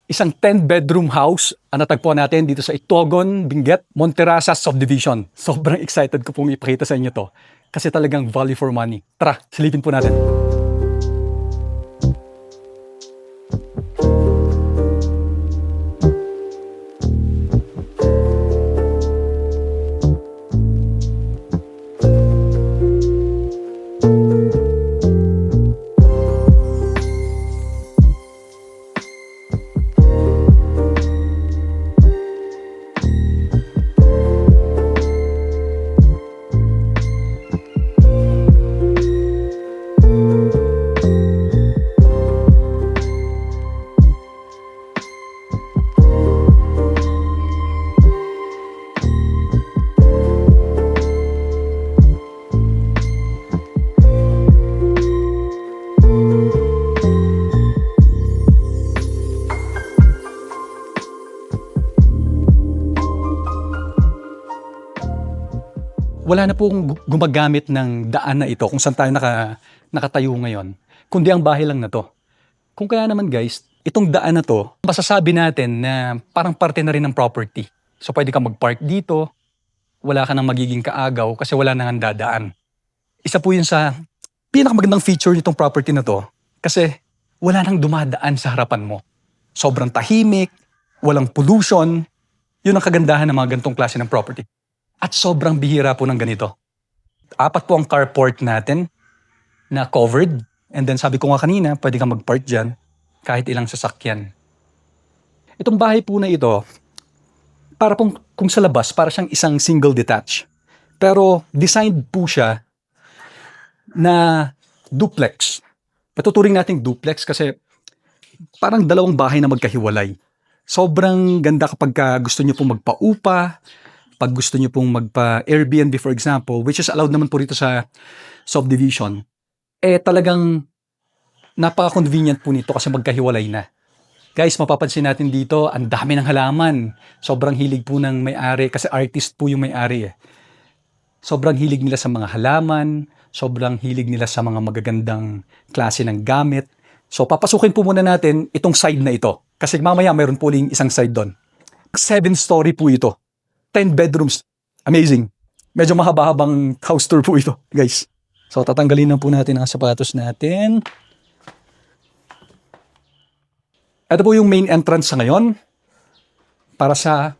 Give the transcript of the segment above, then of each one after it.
Isang 10-bedroom house ang natagpuan natin dito sa Itogon, Benguet, Monterasa Subdivision. Sobrang excited ko pong ipakita sa inyo to kasi talagang value for money. Tara, silipin po natin. Wala na pong gumagamit ng daan na ito kung saan tayo nakatayo ngayon, kundi ang bahay lang na to. Kung kaya naman guys, itong daan na to, masasabi natin na parang parte na rin ng property. So pwede kang mag-park dito, wala ka nang magiging kaagaw kasi wala nang dadaan. Isa po yun sa pinakamagandang feature nitong property na to kasi wala nang dumadaan sa harapan mo. Sobrang tahimik, walang pollution, yun ang kagandahan ng mga ganitong klase ng property. At sobrang bihira po ng ganito. 4 po ang carport natin na covered. And then sabi ko nga kanina, pwede kang mag-park dyan kahit ilang sasakyan. Itong bahay po na ito, para pong kung sa labas, para siyang isang single detached. Pero designed po siya na duplex. Matuturing nating duplex kasi parang dalawang bahay na magkahiwalay. Sobrang ganda kapag gusto niyo pong magpa-upa, pag gusto niyo pong magpa-Airbnb for example, which is allowed naman po rito sa subdivision, talagang napaka-convenient po nito kasi magkahiwalay na. Guys, mapapansin natin dito, ang dami ng halaman. Sobrang hilig po ng may-ari kasi artist po yung may-ari. Sobrang hilig nila sa mga halaman, sobrang hilig nila sa mga magagandang klase ng gamit. So papasukin po muna natin itong side na ito kasi mamaya mayroon po uling isang side doon. 7-story po ito. 10 bedrooms. Amazing. Medyo mahaba-habang house tour po ito, guys. So, tatanggalin na po natin ang sapatos natin. Ito po yung main entrance sa ngayon. Para sa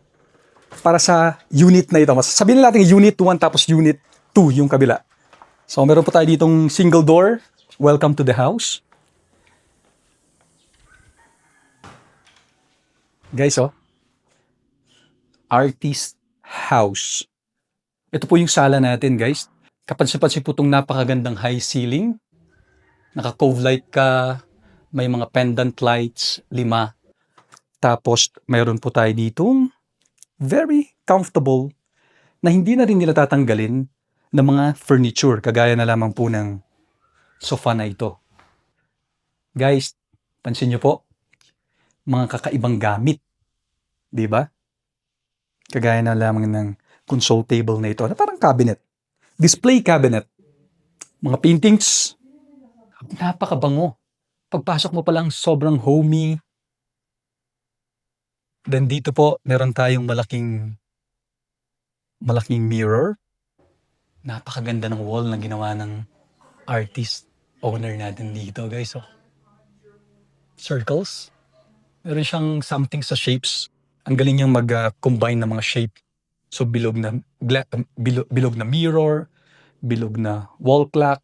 unit na ito. Sabihin na natin unit 1 tapos unit 2 yung kabila. So, meron po tayo ditong single door. Welcome to the house. Guys, artist house. Ito po yung sala natin, guys. Kapansin-pansin po itong napakagandang high ceiling. Naka-cove light ka. May mga pendant lights, 5. Tapos, mayroon po tayo ditong very comfortable na hindi na rin nila tatanggalin ng mga furniture. Kagaya na lamang po ng sofa na ito. Guys, pansin nyo po, mga kakaibang gamit. Diba? Kagaya na lamang ng console table na ito na parang cabinet. Display cabinet. Mga paintings. Napakabango. Pagpasok mo pa lang sobrang homey. Then dito po, meron tayong malaking mirror. Napakaganda ng wall na ginawa ng artist owner natin dito, guys. Circles. Meron siyang something sa shapes. Ang galing niyang mag-combine ng mga shape. So bilog na mirror, bilog na wall clock,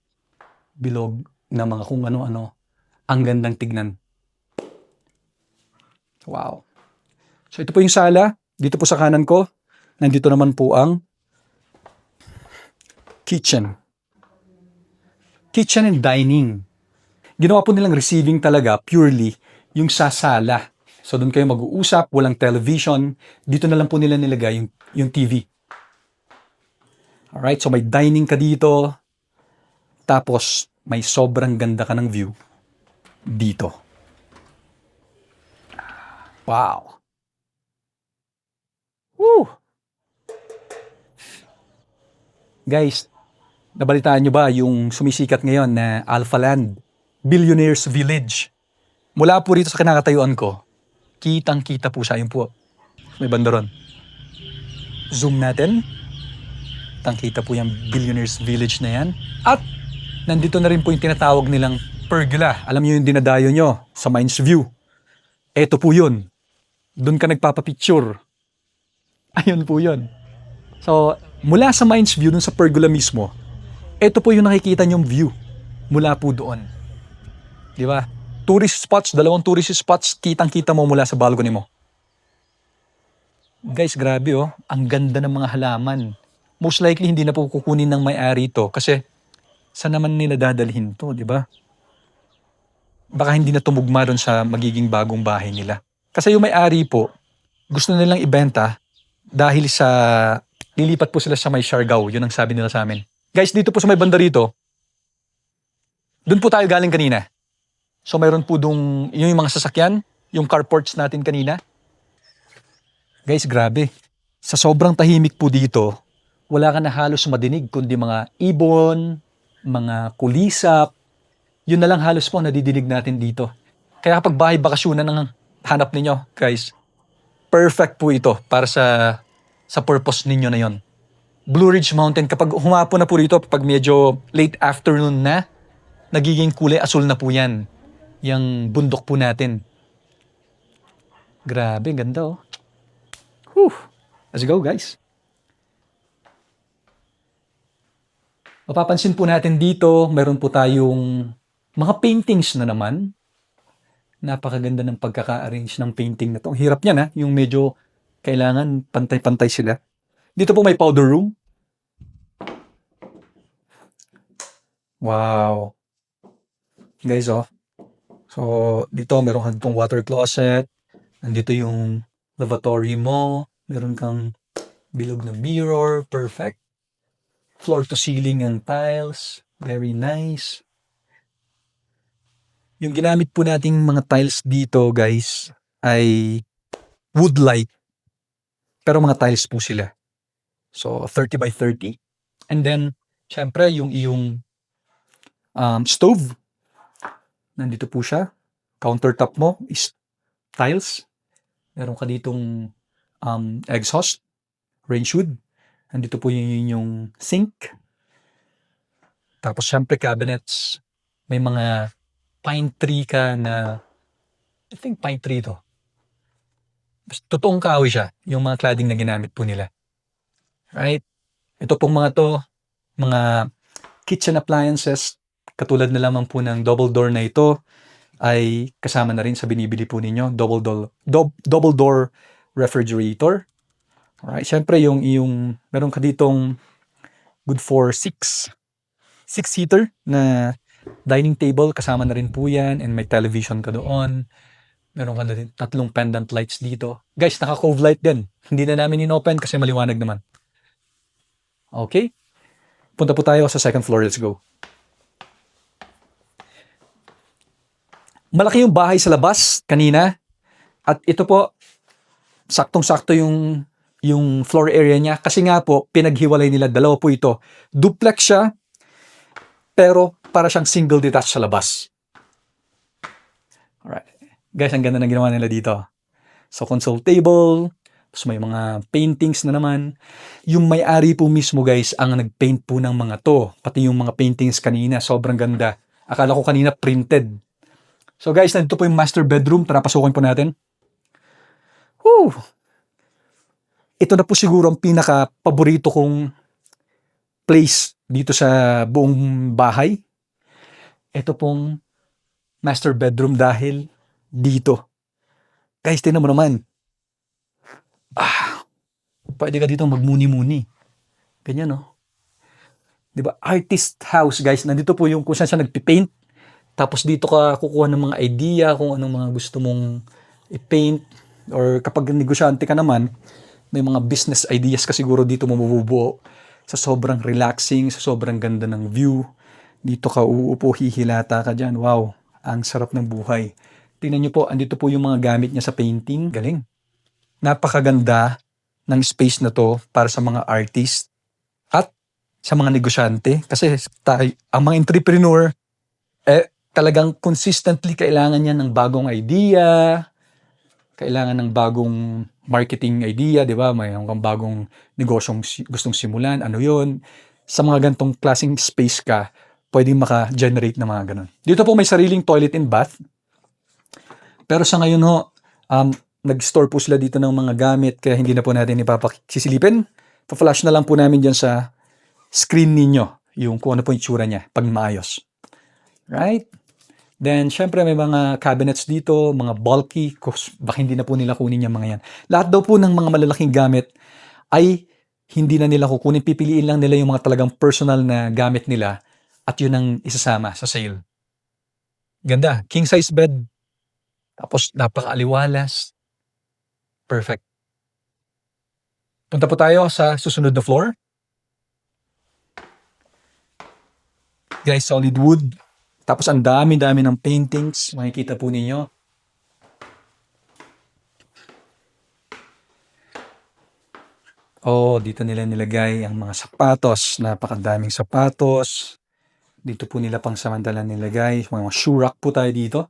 bilog na mga kung ano-ano. Ang gandang tignan. Wow. So ito po yung sala. Dito po sa kanan ko. Nandito naman po ang kitchen. Kitchen and dining. Ginawa po nilang receiving talaga purely yung sa sala. So doon kayo mag-uusap, walang television. Dito na lang po nila nilagay yung TV. Alright, so may dining ka dito. Tapos may sobrang ganda ka ng view dito. Wow. Woo! Guys, nabalitaan nyo ba yung sumisikat ngayon na Alpha Land, Billionaires Village? Mula po rito sa kinakatayuan ko, Kitang-kita po siya. Yun po. May banda ron. Zoom natin. Kitang-kita po yung Billionaires Village na yan. At nandito na rin po yung tinatawag nilang pergola. Alam niyo yung dinadayo nyo sa Mines View. Eto po yun. Doon ka nagpapapicture. Ayun po yun. So, mula sa Mines View, dun sa pergola mismo, eto po yung nakikita nyong view. Mula po doon. Di ba? Tourist spots, 2 tourist spots, kitang-kita mo mula sa balcony mo. Guys, grabe oh. Ang ganda ng mga halaman. Most likely, hindi na po kukunin ng may-ari ito kasi saan naman nila dadalhin to, di ba? Baka hindi na tumugma doon sa magiging bagong bahay nila. Kasi yung may-ari po, gusto nilang ibenta dahil sa lilipat po sila sa may Siargao. Yun ang sabi nila sa amin. Guys, dito po sa may banda rito, doon po tayo galing kanina. So mayroon po yung mga sasakyan, yung carports natin kanina. Guys, grabe. Sa sobrang tahimik po dito, wala ka na halos madinig kundi mga ibon, mga kulisap. Yun na lang halos po nadidinig natin dito. Kaya kapag bahay bakasyonan ang hanap ninyo, guys, perfect po ito para sa purpose ninyo na yon. Blue Ridge Mountain, kapag humapon na po rito, pag medyo late afternoon na, nagiging kulay asul na po yan. Yung bundok po natin. Grabe, ganda oh. Whew. Let's go, guys. Mapapansin po natin dito, meron po tayong mga paintings na naman. Napakaganda ng pagkaka-arrange ng painting na to. Ang hirap niyan ha, yung medyo kailangan pantay-pantay sila. Dito po may powder room. Wow. Guys oh. So, dito meron kang itong water closet. Nandito yung lavatory mo. Meron kang bilog na mirror. Perfect. Floor to ceiling ang tiles. Very nice. Yung ginamit po nating mga tiles dito, guys, ay wood light. Pero mga tiles po sila. So, 30 by 30. And then, syempre, yung iyong stove. Nandito po siya. Countertop mo is tiles. Meron ka ditong exhaust, range hood. Nandito po yung sink. Tapos syempre cabinets. May mga pine tree ka na, I think pine tree to. Totoong kahoy siya, yung mga cladding na ginamit po nila. Right? Ito pong mga to, mga kitchen appliances, katulad na lamang po ng double door na ito, ay kasama na rin sa binibili po ninyo, double door refrigerator. Alright, syempre yung meron ka ditong good for 6-seater na dining table, kasama na rin po yan, and may television ka doon. Meron ka na rin 3 pendant lights dito. Guys, naka-cove light din. Hindi na namin in-open kasi maliwanag naman. Okay? Punta po tayo sa second floor. Let's go. Malaki yung bahay sa labas kanina. At ito po, saktong-sakto yung floor area niya. Kasi nga po, pinaghiwalay nila. 2 po ito. Duplex siya, pero para siyang single detached sa labas. Alright. Guys, ang ganda ng ginawa nila dito. So, console table. Tapos may mga paintings na naman. Yung may-ari po mismo, guys, ang nag-paint po ng mga to. Pati yung mga paintings kanina, sobrang ganda. Akala ko kanina printed. So, guys, nandito po yung master bedroom. Tara, pasukin po natin. Woo! Ito na po siguro ang pinaka-paborito kong place dito sa buong bahay. Ito pong master bedroom dahil dito. Guys, tingnan mo naman. Pwede ka dito magmuni-muni. Ganyan, no? Diba? Artist house, guys. Nandito po yung kung saan siya nagpipaint. Tapos dito ka kukuha ng mga idea kung anong mga gusto mong i-paint. Or kapag negosyante ka naman, may mga business ideas ka siguro dito mo mabubuo. Sa sobrang relaxing, sa sobrang ganda ng view. Dito ka uupo, hihilata ka dyan. Wow, ang sarap ng buhay. Tingnan nyo po, andito po yung mga gamit niya sa painting. Galing. Napakaganda ng space na to para sa mga artist at sa mga negosyante. Kasi ang mga entrepreneur, talagang consistently kailangan niya ng bagong idea, kailangan ng bagong marketing idea, di ba? May kang bagong negosyong gustong simulan, ano yun? Sa mga gantong klaseng space ka, pwedeng maka-generate ng mga ganun. Dito po may sariling toilet and bath. Pero sa ngayon ho, nag-store po sila dito ng mga gamit kaya hindi na po natin ipapakisilipin. Pa-flash na lang po namin dyan sa screen ninyo yung kung ano po yung tsura niya pag maayos. Right? Then, syempre may mga cabinets dito, mga bulky, baka hindi na po nila kunin yung mga yan. Lahat daw po ng mga malalaking gamit ay hindi na nila kukunin. Pipiliin lang nila yung mga talagang personal na gamit nila at yun ang isasama sa sale. Ganda. King size bed. Tapos napaka-aliwalas. Perfect. Punta po tayo sa susunod na floor. Guys, solid wood. Tapos ang dami-dami ng paintings. Makikita po ninyo. Oh, dito nila nilagay ang mga sapatos. Napakadaming sapatos. Dito po nila pang samantalan nilagay. Mga shoe rack po tayo dito.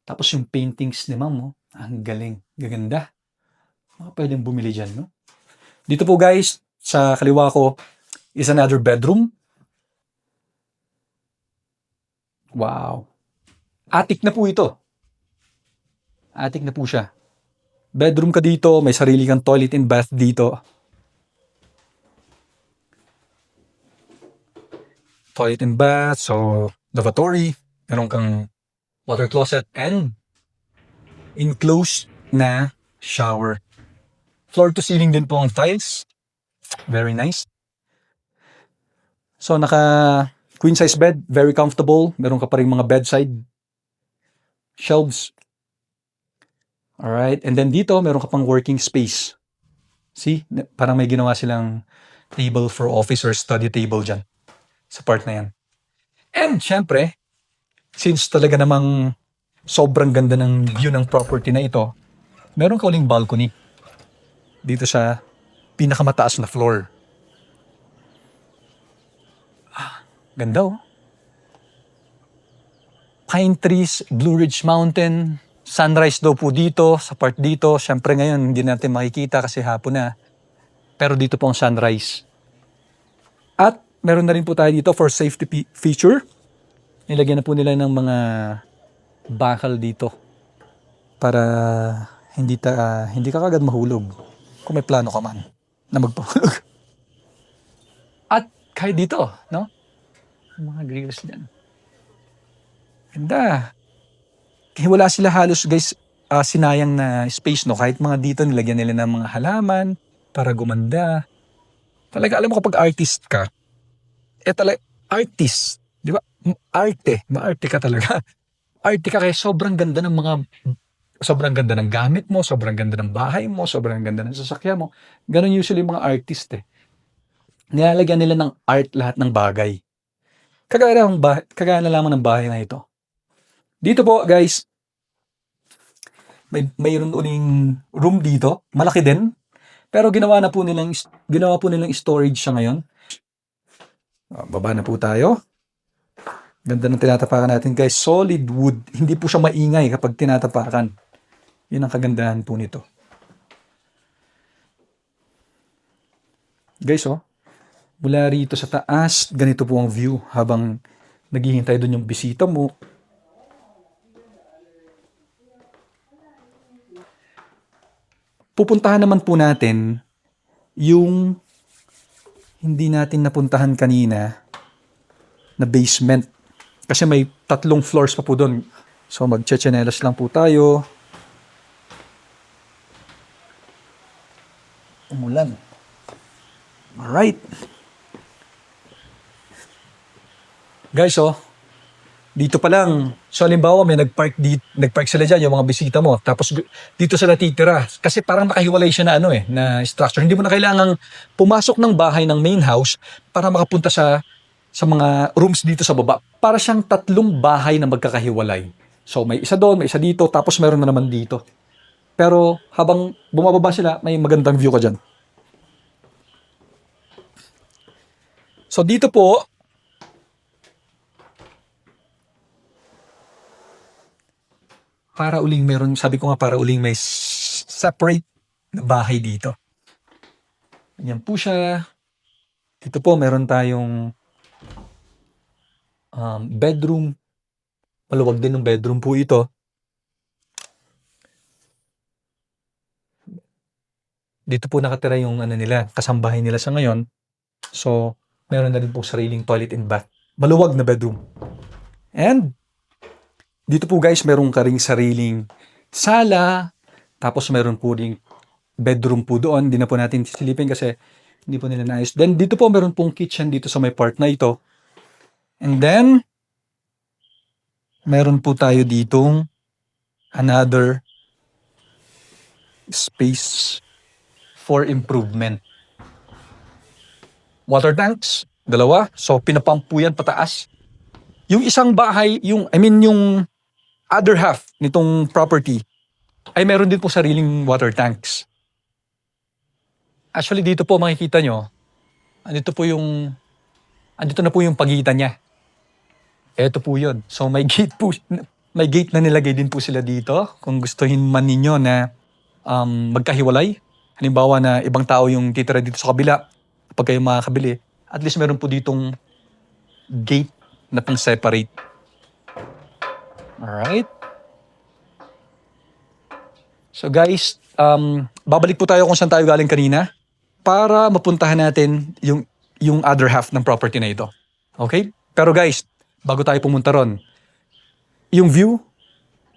Tapos yung paintings ni ma'am, oh, ang galing. Gaganda. Pwedeng bumili dyan, no? Dito po guys, sa kaliwa ko, is another bedroom. Wow. Attic na po ito. Attic na po siya. Bedroom ka dito, may sarili kang toilet and bath dito. Toilet and bath, so lavatory, meron kang water closet and enclosed na shower. Floor to ceiling din po ang tiles. Very nice. So naka queen size bed, very comfortable. Meron ka pa rin mga bedside shelves. Alright, and then dito meron ka pang working space. See, parang may ginawa silang table for office or study table dyan sa part na yan. And syempre, since talaga namang sobrang ganda ng view ng property na ito, meron ka uling balcony dito sa pinakamataas na floor. Ganda oh. Pine trees, Blue Ridge Mountain, sunrise daw po dito, sa part dito. Syempre ngayon hindi natin makikita kasi hapon na. Pero dito po ang sunrise. At meron na rin po tayo dito for safety feature. Nilagyan na po nila ng mga bakal dito para hindi ka kagad mahulog kung may plano ka man na magpahulog. At kahit dito, no? Mga grills dyan. Ganda. Kaya wala sila halos guys sinayang na space, no? Kahit mga dito nilagyan nila ng mga halaman para gumanda. Talaga alam mo kapag artist ka, talaga artist, di ba? Maarte ka talaga. Arte ka kaya sobrang ganda ng gamit mo, sobrang ganda ng bahay mo, sobrang ganda ng sasakyan mo. Ganon usually mga artist eh. Nilalagyan nila ng art lahat ng bagay. Kagaya na lamang ng bahay na ito. Dito po guys, mayroon uling room dito, malaki din. Pero ginawa po nilang storage siya ngayon. Baba na po tayo. Ganda ng tinatapakan natin guys, solid wood. Hindi po siya maingay kapag tinatapakan. Yun ang kagandahan po nito. Guys mula rito sa taas, ganito po ang view habang naghihintay doon yung bisita mo. Pupuntahan naman po natin yung hindi natin napuntahan kanina na basement. Kasi may 3 floors pa po doon. So magche-chanelas lang po tayo. Umulan. Alright. Guys dito pa lang. So halimbawa may nagpark sila dyan yung mga bisita mo. Tapos dito sila titira. Kasi parang nakahiwalay siya na na structure. Hindi mo na kailangang pumasok ng bahay ng main house para makapunta sa mga rooms dito sa baba. Para siyang 3 bahay na magkakahiwalay. So may isa doon, may isa dito, tapos meron na naman dito. Pero habang bumababa sila, may magandang view ka dyan. So dito po, para uling meron, sabi ko nga para uling may separate na bahay dito. Yan po siya. Dito po meron tayong bedroom. Maluwag din ng bedroom po ito. Dito po nakatira yung nila, kasambahay nila sa ngayon. So, meron na din po sariling toilet and bath. Maluwag na bedroom. And, dito po guys, meron ka ring sariling sala. Tapos meron po ring bedroom po doon. Hindi na po natin sisilipin kasi hindi po nila naayos. Then, dito po meron pong kitchen dito sa may part na ito. And then, meron po tayo ditong another space for improvement. Water tanks, dalawa. So, pinapump po yan pataas. Yung isang bahay, yung other half nitong property, ay meron din po sariling water tanks. Actually, dito po makikita nyo, andito na po yung pagitan niya. Ito po yun. So, may gate na nilagay din po sila dito. Kung gustuhin man ninyo na magkahiwalay. Halimbawa na ibang tao yung titira dito sa kabila. Kapag kayo makakabili, at least meron po ditong gate na pang-separate. Alright. So guys, babalik po tayo kung saan tayo galing kanina para mapuntahan natin yung other half ng property na ito. Okay? Pero guys, bago tayo pumunta ron, yung view,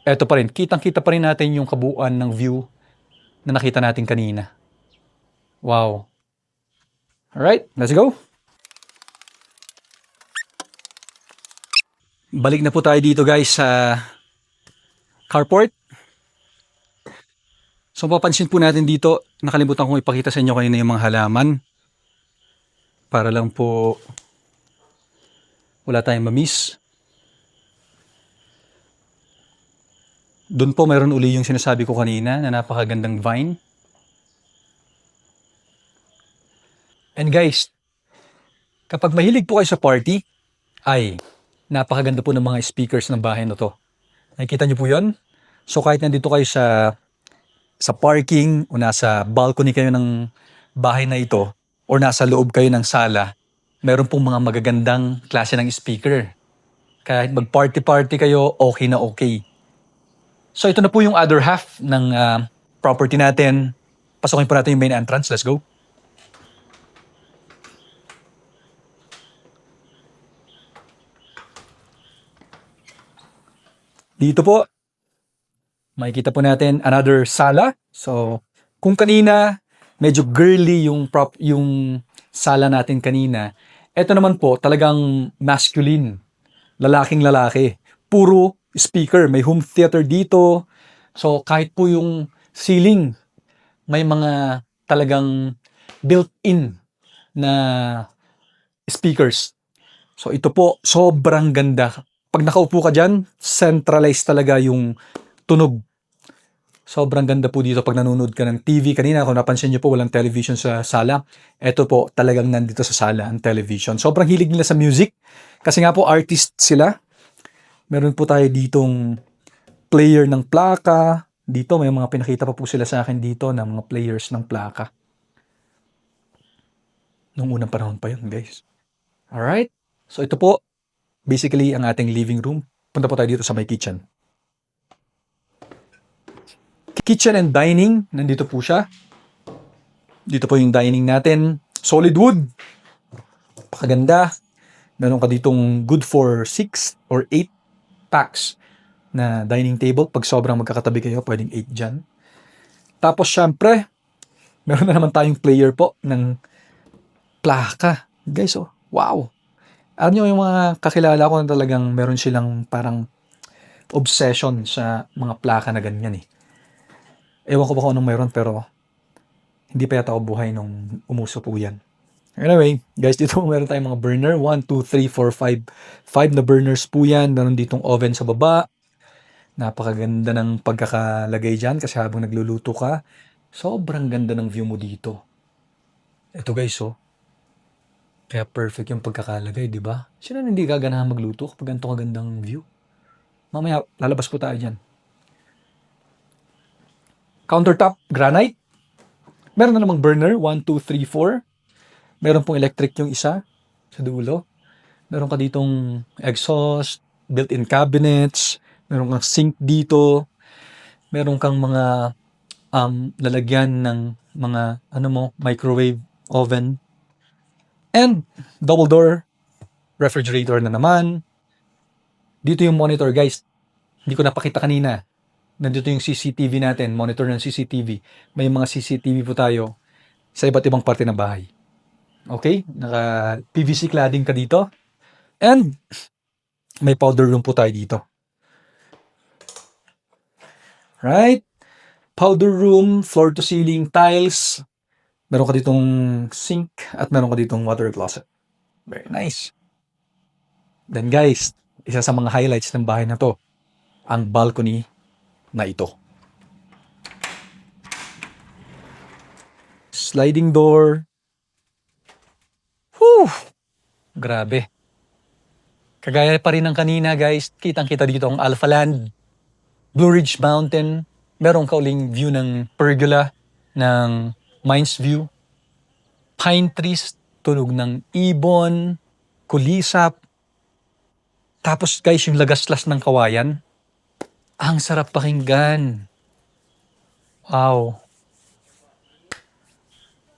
eto pa rin. Kitang-kita pa rin natin yung kabuuan ng view na nakita natin kanina. Wow. Alright, let's go. Balik na po tayo dito guys sa carport. So papansin po natin dito, nakalimutan kong ipakita sa inyo kanina yung mga halaman. Para lang po wala tayong ma-miss. Doon po mayroon uli yung sinasabi ko kanina na napakagandang vine. And guys, kapag mahilig po kayo sa party, ay napakaganda po ng mga speakers ng bahay na to. Nakikita niyo po yun? So kahit nandito kayo sa parking o nasa balcony kayo ng bahay na ito o nasa loob kayo ng sala, meron pong mga magagandang klase ng speaker. Kahit mag-party-party kayo, okay na okay. So ito na po yung other half ng property natin. Pasukin po natin yung main entrance. Let's go. Dito po, makikita po natin another sala. So, kung kanina medyo girly yung sala natin kanina, ito naman po talagang masculine. Lalaking lalaki. Puro speaker. May home theater dito. So, kahit po yung ceiling, may mga talagang built-in na speakers. So, ito po, sobrang ganda. Pag nakaupo ka dyan, centralized talaga yung tunog. Sobrang ganda po dito pag nanonood ka ng TV. Kanina, kung napansin nyo po, walang television sa sala. Ito po, talagang nandito sa sala ang television. Sobrang hilig nila sa music. Kasi nga po, artist sila. Meron po tayo ditong player ng plaka. Dito, may mga pinakita pa po sila sa akin dito ng mga players ng plaka. Nung unang panahon pa yun, guys. Alright? So, ito po, basically, ang ating living room. Punta po tayo dito sa may kitchen. Kitchen and dining, nandito po siya. Dito po yung dining natin. Solid wood. Pakaganda. Meron ka ditong good for 6 or 8 packs na dining table. Pag sobrang magkakatabi kayo, pwedeng 8 dyan. Tapos, syempre, meron na naman tayong player po ng plaka. Guys, oh, wow. Alam nyo yung mga kakilala ko na talagang meron silang parang obsession sa mga plaka na ganyan eh. Ewan ko ba kung anong meron pero hindi pa yata ako buhay nung umuso po yan. Anyway, guys, dito meron tayong mga burner. 1, 2, 3, 4, 5. 5 na burners po yan. Meron ditong oven sa baba. Napakaganda ng pagkakalagay dyan kasi habang nagluluto ka, sobrang ganda ng view mo dito. Ito guys, oh. Kaya perfect yung pagkakalagay, di ba? Sino hindi gaganahan magluto kapag ganito kagandang view? Mamaya, lalabas po tayo dyan. Countertop, granite. Meron na namang burner, 1, 2, 3, 4. Meron pong electric yung isa sa dulo. Meron ka ditong exhaust, built-in cabinets, meron kang sink dito, meron kang mga lalagyan ng mga microwave oven, and double door refrigerator na naman. Dito yung monitor, guys. Hindi ko napakita kanina. Nandito yung CCTV natin, monitor ng CCTV. May mga CCTV po tayo sa iba't ibang parte ng bahay. Okay? Naka PVC cladding ka dito. And may powder room po tayo dito. Right? Powder room, floor to ceiling tiles. Meron ka ditong sink at meron ka ditong water closet. Very nice. Then guys, isa sa mga highlights ng bahay na to, ang balcony na ito. Sliding door. Whew! Grabe. Kagaya pa rin ng kanina, guys, kitang-kita dito ang Alpha Land, Blue Ridge Mountain, meron ka uling view ng pergola, ng Mines View, pine trees, tunog ng ibon, kulisap. Tapos guys, yung lagaslas ng kawayan, ang sarap pakinggan. Wow.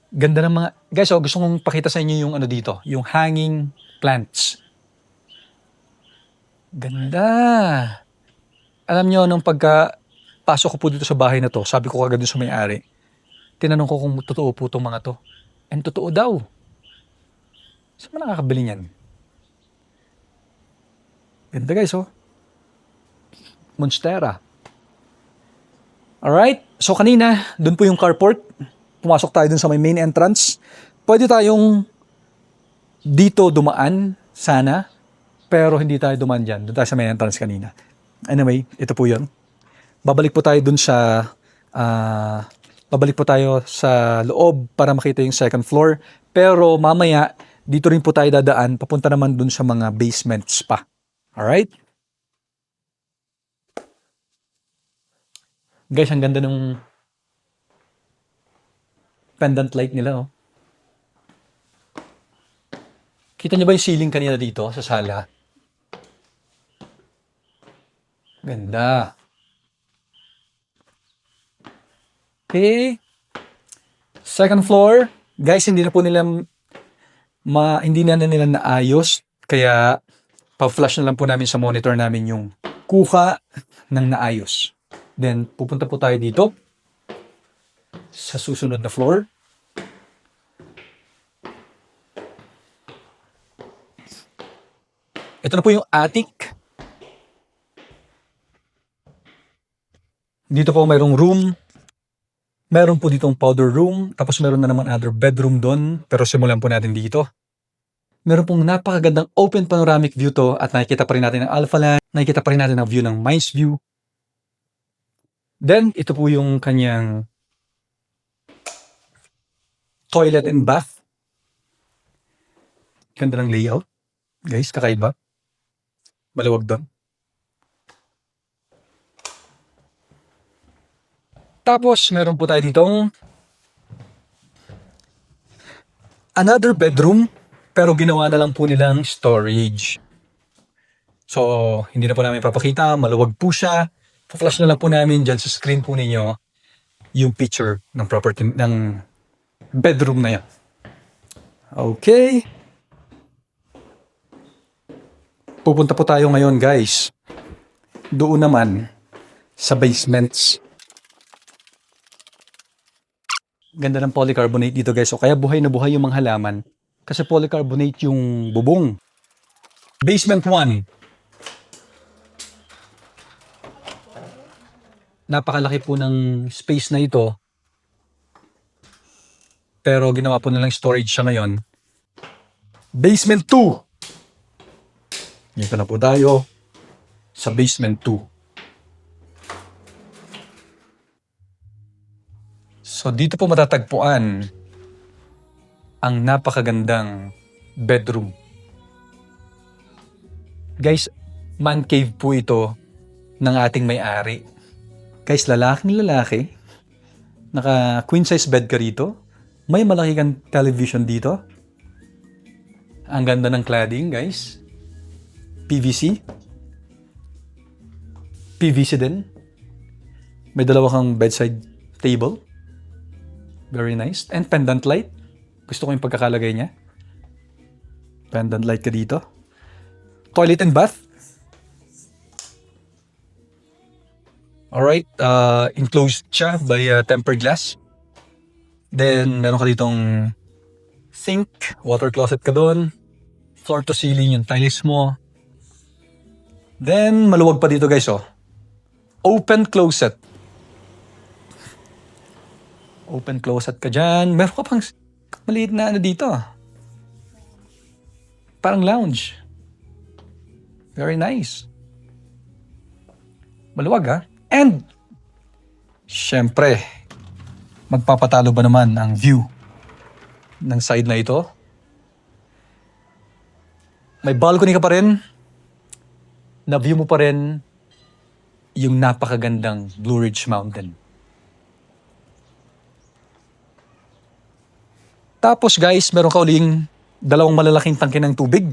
Ganda ng mga... Guys, gusto kong pakita sa inyo yung dito, yung hanging plants. Ganda. Alam nyo, nung pagka-pasok ko po dito sa bahay na to, sabi ko kagad sa may-ari, tinanong ko kung totoo po itong mga to. And totoo daw. Saan ba nakakabili niyan? Ganda guys, oh. Monstera. Alright, so kanina, dun po yung carport. Pumasok tayo dun sa may main entrance. Pwede tayong dito dumaan, sana. Pero hindi tayo dumaan dyan. Doon tayo sa main entrance kanina. Anyway, ito po yun. Babalik po tayo sa loob para makita yung second floor. Pero mamaya, dito rin po tayo dadaan. Papunta naman dun sa mga basements pa. Alright? Guys, ang ganda ng pendant light nila, oh. Kita niyo ba yung ceiling kanina dito sa sala? Ganda. Okay. Second floor. Guys, hindi na nila naayos. Kaya, pa-flash na lang po namin sa monitor namin yung kuha ng naayos. Then, pupunta po tayo dito sa susunod na floor. Ito na po yung attic. Dito po mayroong room. Meron po ditong powder room. Tapos meron na naman other bedroom doon. Pero simulan po natin dito. Meron pong napakagandang open panoramic view to. At nakikita pa rin natin ang Alpha Land. Nakikita pa rin natin ang view ng Mines View. Then, ito po yung kanyang toilet and bath. Ganda ng layout. Guys, kakaiba. Maluwag doon. Tapos, meron po tayo ditong another bedroom, pero ginawa na lang po nilang storage. So, hindi na po namin papakita. Maluwag po siya. Pa-flash na lang po namin dyan sa screen po ninyo yung picture ng property, ng bedroom na yan. Okay. Pupunta po tayo ngayon, guys. Doon naman sa basements. Ganda ng polycarbonate dito, guys. So, kaya buhay na buhay yung mga halaman. Kasi polycarbonate yung bubong. Basement 1. Napakalaki po ng space na ito. Pero ginawa po nilang storage siya ngayon. Basement 2. Dito na po tayo sa basement 2. So dito po matatagpuan ang napakagandang bedroom. Guys, man cave po ito ng ating may-ari. Guys, lalaking lalaki. Naka queen size bed ka rito. May malaki kang television dito. Ang ganda ng cladding, guys. PVC. PVC din. May dalawa kang bedside table. Very nice. And pendant light. Gusto ko yung pagkakalagay niya. Pendant light ka dito. Toilet and bath. Alright, enclosed siya by tempered glass. Then, meron ka ditong sink, water closet ka doon. Floor to ceiling yung tiles mo. Then, maluwag pa dito guys, oh. Open closet. Open closet ka dyan. Meron ka pang maliit na ano dito. Parang lounge. Very nice. Maluwag ha. And, syempre, magpapatalo ba naman ang view ng side na ito? May balcony ka pa rin. Na-view mo pa rin yung napakagandang Blue Ridge Mountain. Tapos guys, meron ka uling dalawang malalaking tangke ng tubig.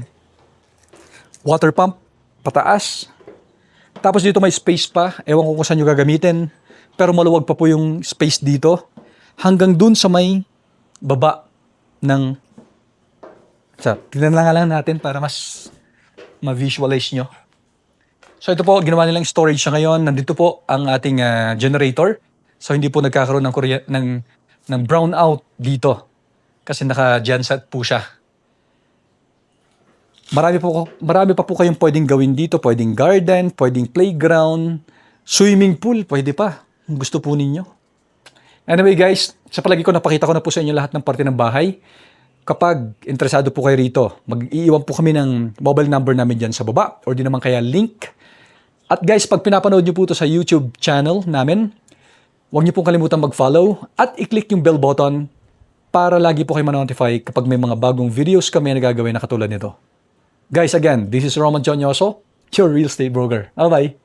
Water pump, pataas. Tapos dito may space pa. Ewan ko kung saan nyo gagamitin. Pero maluwag pa po yung space dito. Hanggang dun sa may baba ng... Tignan lang natin para mas ma-visualize nyo. So ito po, ginawa nilang storage siya ngayon. Nandito po ang ating generator. So hindi po nagkakaroon ng brownout dito. Kasi naka-genset po siya. Marami pa po kayong pwedeng gawin dito. Pwedeng garden, pwedeng playground, swimming pool, pwede pa. Kung gusto po ninyo. Anyway guys, sa palagi ko napakita ko na po sa inyo lahat ng parte ng bahay. Kapag interesado po kayo rito, mag-iiwan po kami ng mobile number namin dyan sa baba or di naman kaya link. At guys, pag pinapanood nyo po ito sa YouTube channel namin, huwag nyo pong kalimutan mag-follow at i-click yung bell button para lagi po kayo ma-notify kapag may mga bagong videos kami na gagawin na katulad nito. Guys, again, this is Roman Jonyoso, your real estate broker. Bye-bye!